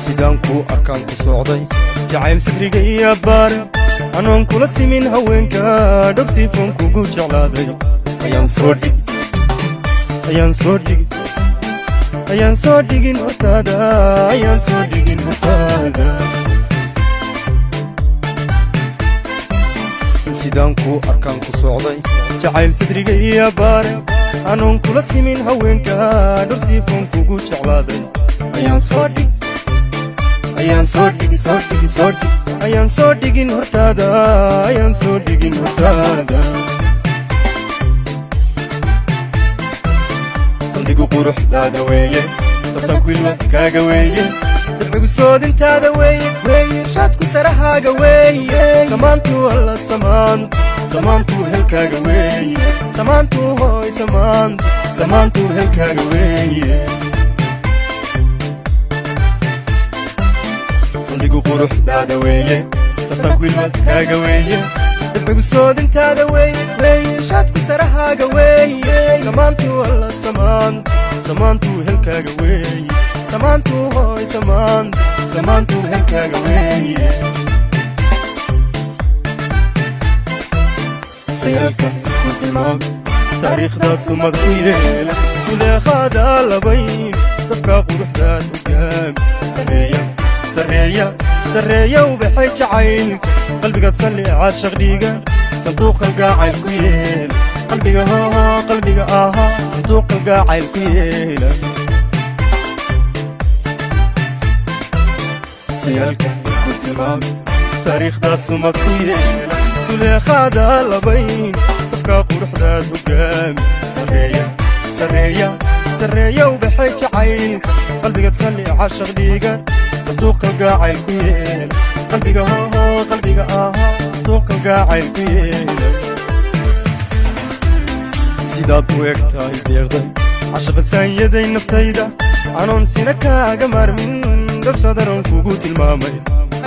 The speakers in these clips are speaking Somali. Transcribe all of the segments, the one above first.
sidaanku arkaan ku socday jacayl sadriga iyo baar anoon kula simin haweenka dhogsiifon kugu jeclaaday ayaan soo dhigin hortaada sidaanku arkaan ku socday jacayl sadriga iyo baar anoon kula simin haweenka dhogsiifon kugu jeclaaday ayaan soo dhigin hortaada saldhigu quruxdaada weeye sasaanku ilwadkaaga weeye dabcigu soodintaada weeye shaadku sarahaaga weeye samaantu alla samaantu helkaaga weeye samaantu hooy samaantu helkaaga weeye saldhigu quruxdaada weeye sasaanku ilwadkaaga weeye dabcigu soodintaada weeye shaadku sarahaaga weeye samaantu alla samaantu helkaaga weeye samaantu hooy samaantu helkaaga weeye sayalka ku tilmaam taariikhdaas umad u yeela suleekhaada labayn safka quruxdaad hogaami sareeya ubaxay jacaylka qalbigaad salli caashaq dhiiga sanduuq kalgacayl ku yeela qalbiga ahaa sanduuq kalgacayl ku yeela sayalka ku tilmaam taariikhdaas umad ku yeela suleekhaada labayn safka quruxdaad hogaami sareeya ubaxay jacaylka qalbigaad salli caashaq dhiiga sanduuq kalgacayl ku yeela qalbiga ahaa sanduuq kalgacayl ku yeela sidaad u eg tahay deeqday cashaqa saanyaday naftayda anoon sina kaaga maarmin dabsadaran kugu tilmaamay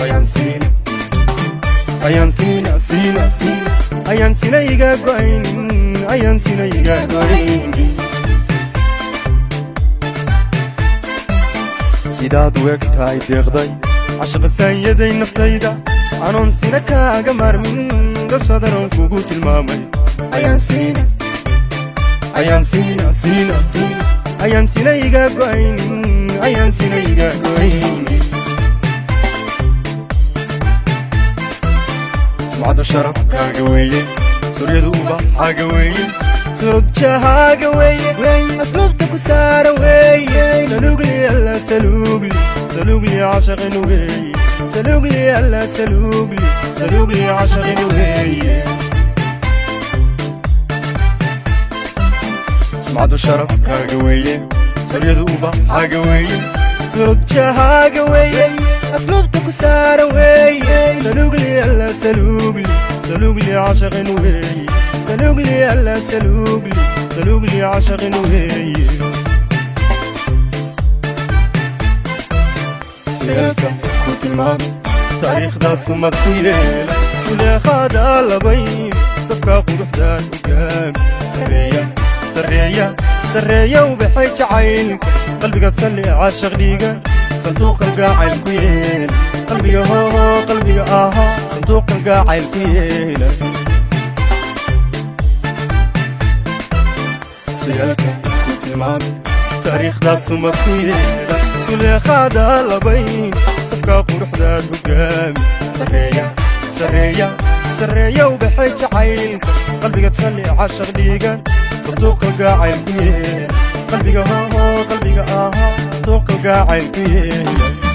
ayaan sina iga go'aynin sidaad u eg tahay deeqday cashaqa saanyaday naftayda anoon sina kaaga maarmin dabsadaran kugu tilmaamay ayaan sina iga go'aynin sumcadu sharafkaaga weeye suryadu ubaxaaga weeye surubjahaaga weeye asluubta ku saara weeye salugli alla salugli cashaqin weeye salugli alla salugli cashaqin weeye sumcadu sharafkaaga weeye suryadu ubaxaaga weeye surubjahaaga weeye asluubta ku saara weeye salugli alla salugli cashaqin weeye salugli alla salugli cashaqin weeye sayalka ku tilmaam taariikhdaas umad ku yeela suleekhaada labayn safka quruxdaad hogaami sareeya ubaxay jacaylka qalbigaad salli caashaq dhiiga sanduuq kalgacayl ku yeela qalbiga ahaa sanduuq kalgacayl ku yeela sayalka ku tilmaam taariikhdaas umad ku yeela suleekhaada labayn safka quruxdaad hogaami sareeya ubaxay jacaylka qalbigaad salli caashaq dhiiga sanduuq kalgacayl ku yeela qalbiga ahaa sanduuq kalgacayl ku yeela